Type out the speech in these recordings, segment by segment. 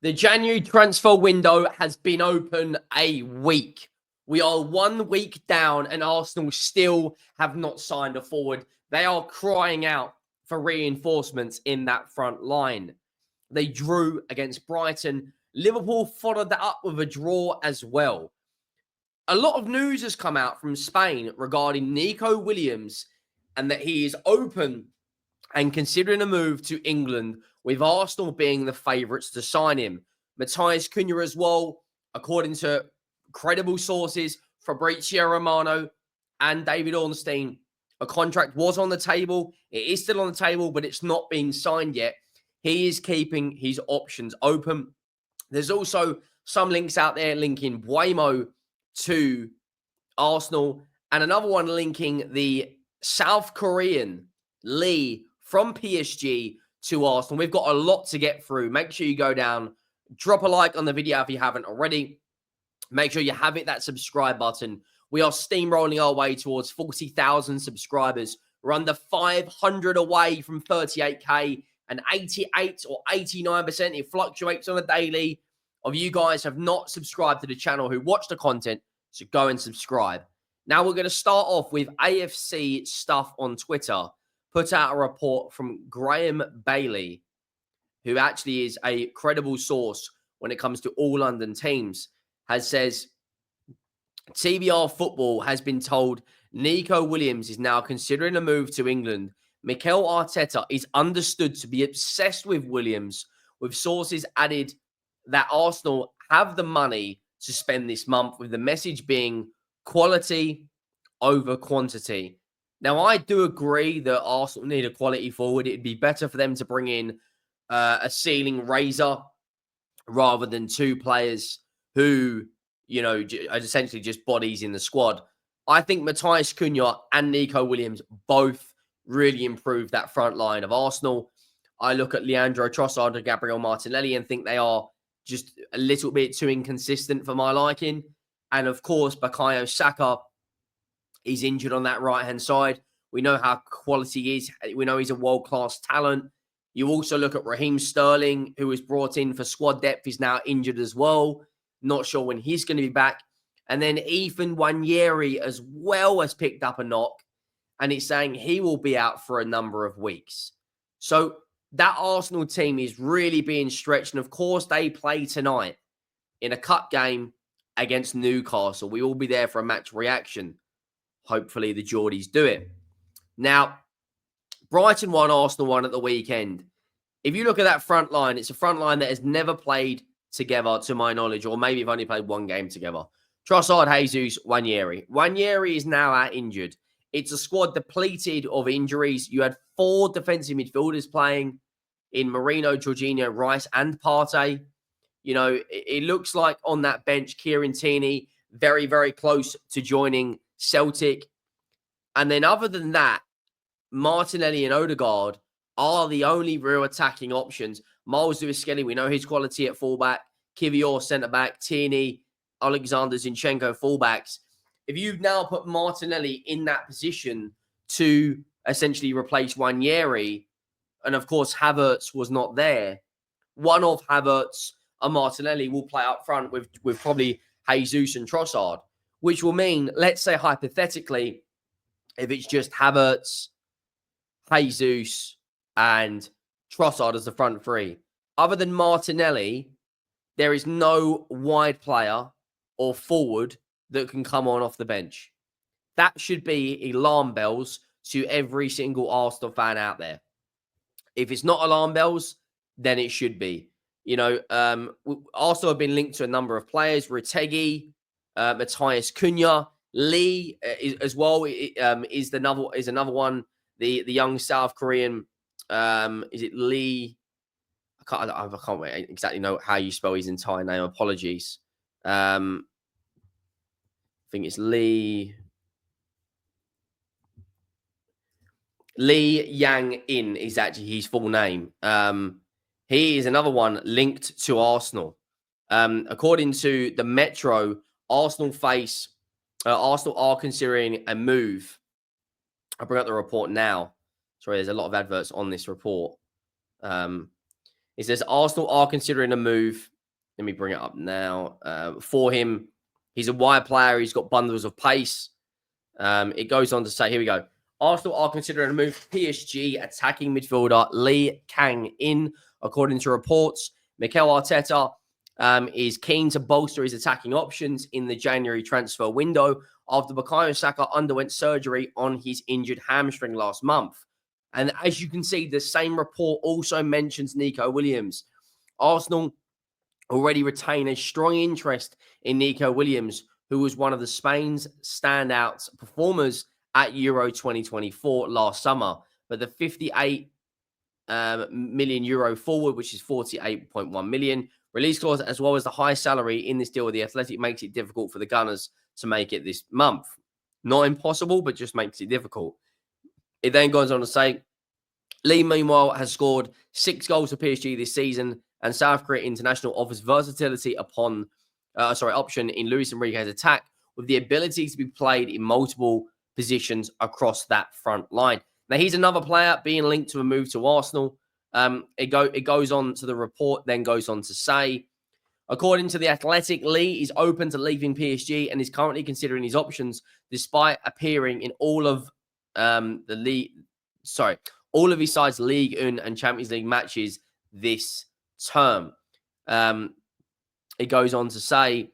The January transfer window has been open a week. We are 1 week down and Arsenal still have not signed a forward. They are crying out for reinforcements in that front line. They drew against Brighton. Liverpool followed that up with a draw as well. A lot of news has come out from Spain regarding Nico Williams and that he is open and considering a move to England, with Arsenal being the favourites to sign him. Matthias Cunha as well, according to credible sources, Fabrizio Romano and David Ornstein, a contract was on the table. It is still on the table, but it's not being signed yet. He is keeping his options open. There's also some links out there linking Buemo to Arsenal and another one linking the South Korean Lee from PSG to Arsenal. We've got a lot to get through. Make sure you go down, drop a like on the video if you haven't already. Make sure you have that subscribe button. We are steamrolling our way towards 40,000 subscribers. We're under 500 away from 38k, and 88 or 89%, it fluctuates on a daily, of you guys have not subscribed to the channel who watch the content, so go and subscribe. Now we're going to start off with AFC stuff on Twitter. Put out a report from Graham Bailey, who actually is a credible source when it comes to all London teams, says TBR Football has been told Nico Williams is now considering a move to England. Mikel Arteta is understood to be obsessed with Williams, with sources added that Arsenal have the money to spend this month, with the message being quality over quantity. Now, I do agree that Arsenal need a quality forward. It'd be better for them to bring in a ceiling raiser rather than two players who, you know, are essentially just bodies in the squad. I think Matthias Cunha and Nico Williams both really improved that front line of Arsenal. I look at Leandro Trossard and Gabriel Martinelli and think they are just a little bit too inconsistent for my liking. And of course, Bukayo Saka is injured on that right-hand side. We know how quality he is. We know he's a world-class talent. You also look at Raheem Sterling, who was brought in for squad depth, is now injured as well. Not sure when he's going to be back. And then Ethan Nwaneri as well has picked up a knock, and it's saying he will be out for a number of weeks. So that Arsenal team is really being stretched. And of course, they play tonight in a cup game against Newcastle. We will be there for a match reaction. Hopefully the Geordies do it. Now, Brighton won, Arsenal won at the weekend. If you look at that front line, it's a front line that has never played together, to my knowledge, or maybe have only played one game together. Trossard, Jesus, Nwaneri. Nwaneri is now out injured. It's a squad depleted of injuries. You had 4 defensive midfielders playing in Marino, Jorginho, Rice, and Partey. You know, it looks like on that bench, Kieran Tierney, very, very close to joining Celtic. And then other than that, Martinelli and Odegaard are the only real attacking options. Miles Lewis-Skelly, we know his quality at fullback. Kivior, centre-back. Tierney, Alexander Zinchenko, fullbacks. If you now put Martinelli in that position to essentially replace Nwaneri, and of course Havertz was not there, one of Havertz and Martinelli will play up front with probably Jesus and Trossard, which will mean, let's say hypothetically, if it's just Havertz, Jesus, and Trossard as the front three, other than Martinelli, there is no wide player or forward that can come on off the bench. That should be alarm bells to every single Arsenal fan out there. If it's not alarm bells, then it should be. You know, Arsenal have been linked to a number of players. Retegi, Matthias Cunha, Lee as well is another one. The young South Korean, is it Lee? I can't exactly know how you spell his entire name. Apologies. I think it's Lee Yang-in is actually his full name. He is another one linked to Arsenal. According to the Metro, Arsenal are considering a move. I'll bring up the report now. Sorry, there's a lot of adverts on this report. It says Arsenal are considering a move. Let me bring it up now. For him, he's a wide player. He's got bundles of pace. It goes on to say, here we go. Arsenal are considering a move to PSG attacking midfielder Lee Kang-in. According to reports, Mikel Arteta is keen to bolster his attacking options in the January transfer window after Bukayo Saka underwent surgery on his injured hamstring last month. And as you can see, the same report also mentions Nico Williams. Arsenal already retain a strong interest in Nico Williams, who was one of the Spain's standout performers at Euro 2024 last summer. But the 58 million euro forward, which is 48.1 million, release clause, as well as the high salary in this deal with the Athletic, makes it difficult for the Gunners to make it this month. Not impossible, but just makes it difficult. It then goes on to say, Lee, meanwhile, has scored 6 goals for PSG this season, and South Korea international offers versatility option in Luis Enrique's attack, with the ability to be played in multiple positions across that front line. Now, he's another player being linked to a move to Arsenal. It goes on to the report, then goes on to say, according to the Athletic, Lee is open to leaving PSG and is currently considering his options, despite appearing in all of all of his side's League and Champions League matches this term. It goes on to say,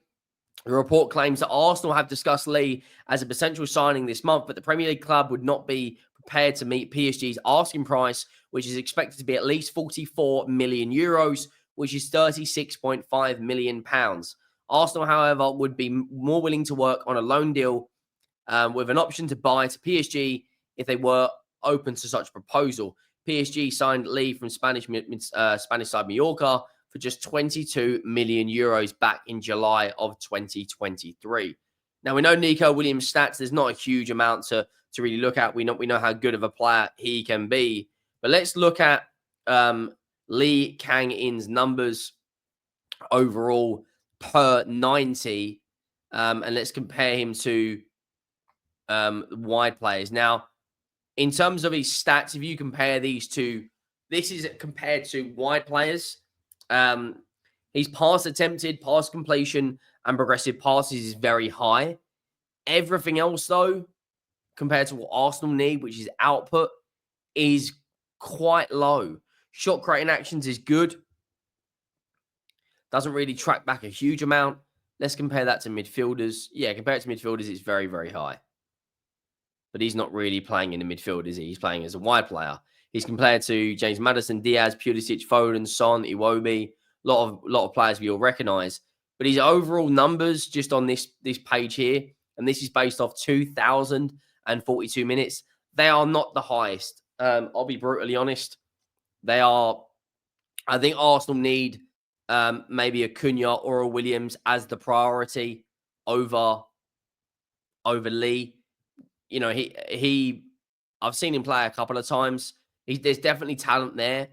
the report claims that Arsenal have discussed Lee as a potential signing this month, but the Premier League club would not be prepared to meet PSG's asking price, which is expected to be at least 44 million euros, which is 36.5 million pounds. Arsenal, however, would be more willing to work on a loan deal with an option to buy to PSG if they were open to such proposal. PSG signed Lee from Spanish side Mallorca for just 22 million euros back in July of 2023. Now, we know Nico Williams' stats. There's not a huge amount to really look at. We know how good of a player he can be. But let's look at Lee Kang-in's numbers overall per 90. And let's compare him to wide players. Now, in terms of his stats, if you compare these two, this is compared to wide players. His pass attempted, pass completion, and progressive passes is very high. Everything else, though, compared to what Arsenal need, which is output, is quite low. Shot creating actions is good. Doesn't really track back a huge amount. Let's compare that to midfielders. Yeah, compared to midfielders, it's very, very high. But he's not really playing in the midfield, is he? He's playing as a wide player. He's compared to James Maddison, Diaz, Pulisic, Foden, Son, Iwobi. A lot of players we all recognise. But his overall numbers just on this page here, and this is based off 2,042 minutes, they are not the highest. I'll be brutally honest. They are. I think Arsenal need maybe a Cunha or a Williams as the priority over Lee. You know, I've seen him play a couple of times. There's definitely talent there,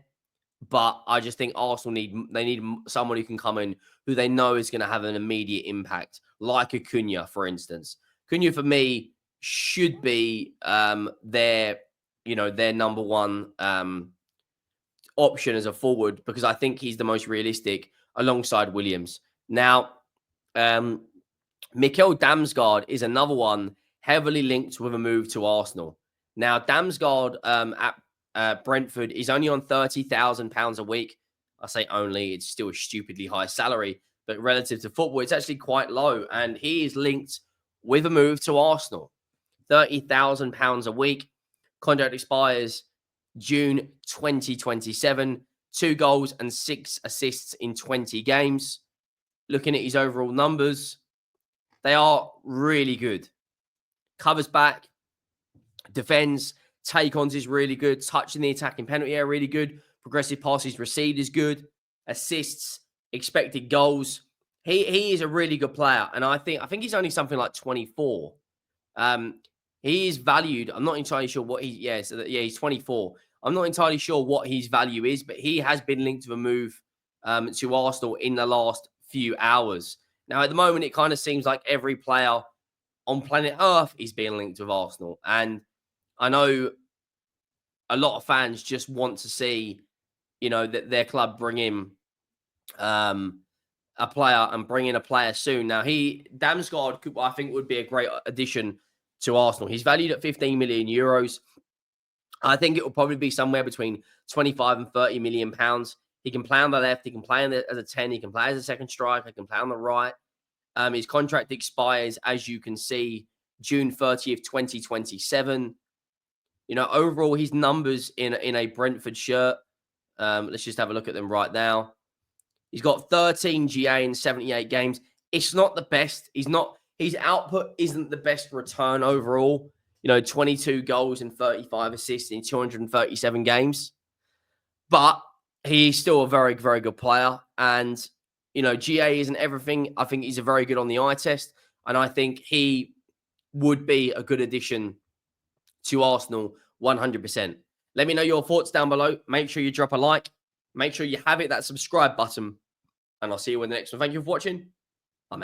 but I just think Arsenal need someone who can come in who they know is going to have an immediate impact, like a Cunha, for instance. Cunha, for me, should be their number one option as a forward, because I think he's the most realistic alongside Williams. Now, Mikkel Damsgaard is another one heavily linked with a move to Arsenal. Now, Damsgaard at Brentford is only on £30,000 a week. I say only, it's still a stupidly high salary, but relative to football, it's actually quite low. And he is linked with a move to Arsenal. £30,000 a week. Contract expires June 2027. 2 goals and 6 assists in 20 games. Looking at his overall numbers, they are really good. Covers back, defends, take-ons is really good. Touching the attacking penalty area, really good. Progressive passes received is good. Assists, expected goals. He is a really good player, and I think he's only something like 24. He is valued. I'm not entirely sure what he's 24. I'm not entirely sure what his value is, but he has been linked to a move to Arsenal in the last few hours. Now, at the moment, it kind of seems like every player on planet Earth is being linked with Arsenal. And I know a lot of fans just want to see, that their club bring in a player and bring in a player soon. Now, Damsgaard, I think, would be a great addition to Arsenal. He's valued at 15 million euros. I think it will probably be somewhere between 25 and 30 million pounds. He can play on the left. He can play as a 10. He can play as a second striker. He can play on the right. His contract expires, as you can see, June 30th, 2027. Overall, his numbers in a Brentford shirt. Let's just have a look at them right now. He's got 13 GA in 78 games. It's not the best. His output isn't the best return overall. 22 goals and 35 assists in 237 games. But he's still a very, very good player. And, GA isn't everything. I think he's a very good on the eye test. And I think he would be a good addition to Arsenal 100%. Let me know your thoughts down below. Make sure you drop a like. Make sure you have that subscribe button. And I'll see you in the next one. Thank you for watching.